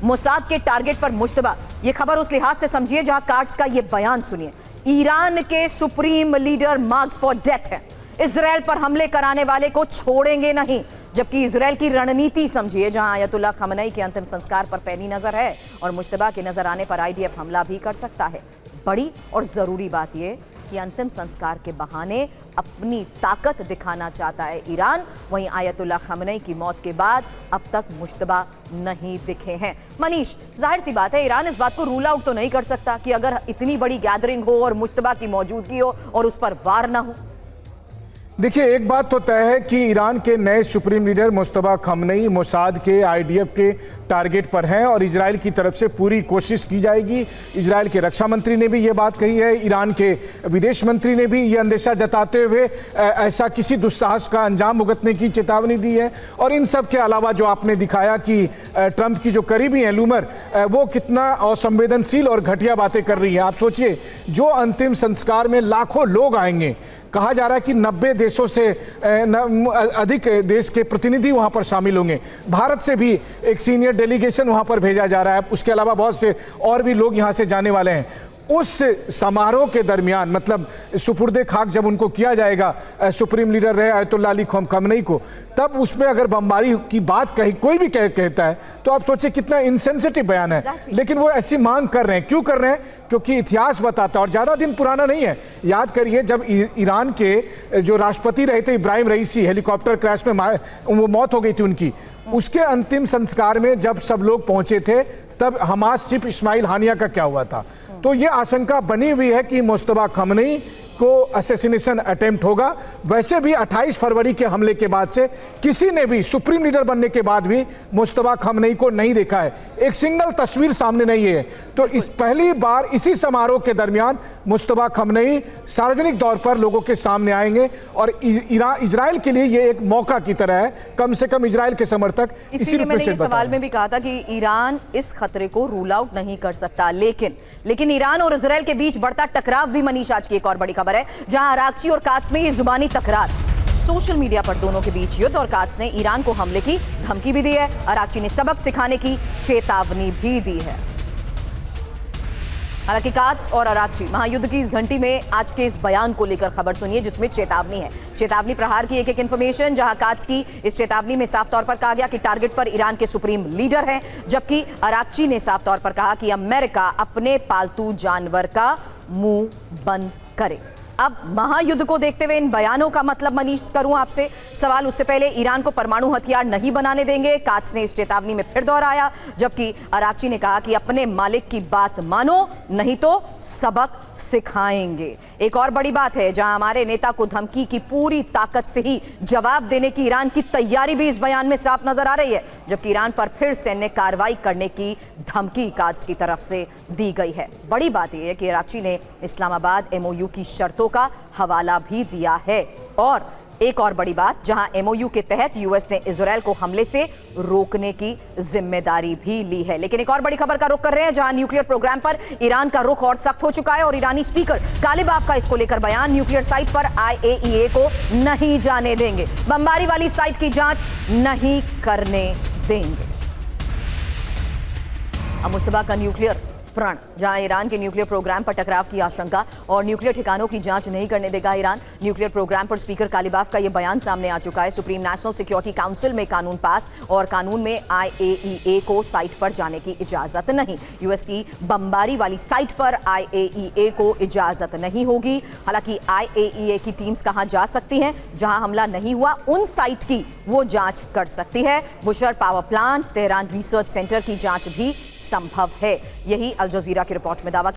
Mossad के target पर मुश्तबा। ये खबर उस लिहाज से समझिए जहां कार्ड्स का ये बयान सुनिए। ईरान के supreme leader marked for death है, इजराइल पर हमले कराने वाले को छोड़ेंगे नहीं। जबकि इजराइल की रणनीति समझिए जहां आयतुल्लाह खमनई के अंतिम संस्कार पर पैनी नजर है और मुश्तबा के नजर आने पर आईडीएफ हमला भी कर सकता है। बड़ी और जरूरी बात यह कि अंतिम संस्कार के बहाने अपनी ताकत दिखाना चाहता है ईरान। वहीं आयतुल्लाह खमनई की मौत के बाद अब तक मुश्तबा नहीं दिखे हैं। मनीष, जाहिर सी बात है ईरान इस बात को रूल आउट तो नहीं कर सकता कि अगर इतनी बड़ी गैदरिंग हो और मुश्तबा की मौजूदगी हो और उस पर वार ना हो। देखिए, एक बात तो तय है कि ईरान के नए सुप्रीम लीडर मुश्तबा खमनई मोसाद के आईडीएफ के टारगेट पर हैं और इजराइल की तरफ से पूरी कोशिश की जाएगी। इजराइल के रक्षा मंत्री ने भी ये बात कही है, ईरान के विदेश मंत्री ने भी ये अंदेशा जताते हुए ऐसा किसी दुस्साहस का अंजाम भुगतने की चेतावनी दी है। और इन सब के अलावा जो आपने दिखाया कि ट्रंप की जो करीबी हैं लूमर, वो कितना असंवेदनशील और घटिया बातें कर रही है। आप सोचिए, जो अंतिम संस्कार में लाखों लोग आएंगे, कहा जा रहा है कि 90 देशों से अधिक देश के प्रतिनिधि वहां पर शामिल होंगे। भारत से भी एक सीनियर डेलीगेशन वहां पर भेजा जा रहा है। उसके अलावा बहुत से और भी लोग यहां से जाने वाले हैं। उस समारोह के दरमियान, मतलब सुपुर्दे खाक जब उनको किया जाएगा, सुप्रीम लीडर रहे आयतुल्लाह अली खमनई को, तब उसमें अगर बमबारी की बात कोई भी कहता है तो आप सोचिए कितना इनसेंसिटिव बयान है। लेकिन वो ऐसी मांग कर रहे हैं। क्यों कर रहे हैं? क्योंकि इतिहास बताता है और ज़्यादा दिन पुराना नहीं है। याद करिए, जब ईरान के जो राष्ट्रपति रहे थे इब्राहिम रईसी, हेलीकॉप्टर क्रैश में वो मौत हो गई थी उनकी, उसके अंतिम संस्कार में जब सब लोग पहुंचे थे तब हमास चीफ इस्माइल हानिया का क्या हुआ था। तो ये आशंका बनी हुई है कि मुश्तबा खमनई को असैसिनेशन अटेम्प्ट होगा। वैसे भी 28 फरवरी के हमले के बाद से किसी ने भी सुप्रीम लीडर बनने के बाद भी मुश्तबा खमनई को नहीं देखा है, एक सिंगल तस्वीर सामने नहीं है। तो इस पहली बार इसी समारोह के दरमियान मुश्तबा खमनई सार्वजनिक तौर पर लोगों के सामने आएंगे और इजराइल के लिए ये एक मौका की तरह है। कम से कम इजराइल के समर्थक इसीलिए मैंने ये सवाल में भी कहा था कि ईरान इस खतरे को रूल आउट नहीं कर सकता। लेकिन ईरान और इजराइल के बीच बढ़ता टकराव भी मनीष आज की एक और बड़ी खबर है, जहां अराक्ची और कात्स में ये जुबानी तकरार। सोशल मीडिया पर दोनों के बीच युद्ध और कात्स ने ईरान को हमले की धमकी भी दी है। अराक्ची ने सबक सिखाने की चेतावनी भी दी है। हालांकि कात्स और अराक्ची महायुद्ध की इस घंटी में आज के इस बयान को लेकर खबर सुनिए जिसमें चेतावनी है। चेतावनी प्रहार की एक इंफॉर्मेशन, जहां कात्स की इस चेतावनी में साफ तौर पर कहा गया कि टारगेट पर ईरान के सुप्रीम लीडर हैं, जबकि अराक्ची ने साफ तौर पर कहा कि अमेरिका अपने पालतू जानवर का मुंह बंद करे। अब महायुद्ध को देखते हुए इन बयानों का मतलब मनीष करूं आपसे सवाल, उससे पहले ईरान को परमाणु हथियार नहीं बनाने देंगे, कात्स ने इस चेतावनी में फिर दोहराया। जबकि अराक्ची ने कहा कि अपने मालिक की बात मानो नहीं तो सबक सिखाएंगे। एक और बड़ी बात है, जहां हमारे नेता को धमकी की पूरी ताकत से ही जवाब देने की ईरान की तैयारी भी इस बयान में साफ नजर आ रही है। जबकि ईरान पर फिर सैन्य कार्रवाई करने की धमकी कात्स की तरफ से दी गई है। बड़ी बात यह है कि अराक्ची ने इस्लामाबाद एमओयू की शर्तों का हवाला भी दिया है। और एक और बड़ी बात, जहां एमओयू के तहत यूएस ने इजराइल को हमले से रोकने की जिम्मेदारी भी ली है। लेकिन एक और बड़ी खबर का रुख कर रहे हैं, जहां न्यूक्लियर प्रोग्राम पर ईरान का रुख और सख्त हो चुका है और ईरानी स्पीकर कालिबाफ का इसको लेकर बयान, न्यूक्लियर साइट पर आईएईए को नहीं जाने देंगे, बमबारी वाली साइट की जांच नहीं करने देंगे। अब मुश्तबा का न्यूक्लियर प्रण, जहां ईरान के न्यूक्लियर प्रोग्राम पर टकराव की आशंका और न्यूक्लियर ठिकानों की जांच नहीं करने देगा ईरान। न्यूक्लियर प्रोग्राम पर स्पीकर कालिबाफ का यह बयान सामने आ चुका है। सुप्रीम नेशनल सिक्योरिटी काउंसिल में कानून पास और कानून में आईएईए को साइट पर जाने की इजाजत नहीं। यूएस की बमबारी वाली साइट पर आईएईए को इजाजत नहीं होगी। हालांकि आईएईए की टीम्स कहां जा सकती हैं, जहां हमला नहीं हुआ उन साइट की वो जांच कर सकती है। Bushehr power plant, Tehran research centre की जांच भी संभव है। यही अल जजीरा की रिपोर्ट में दावा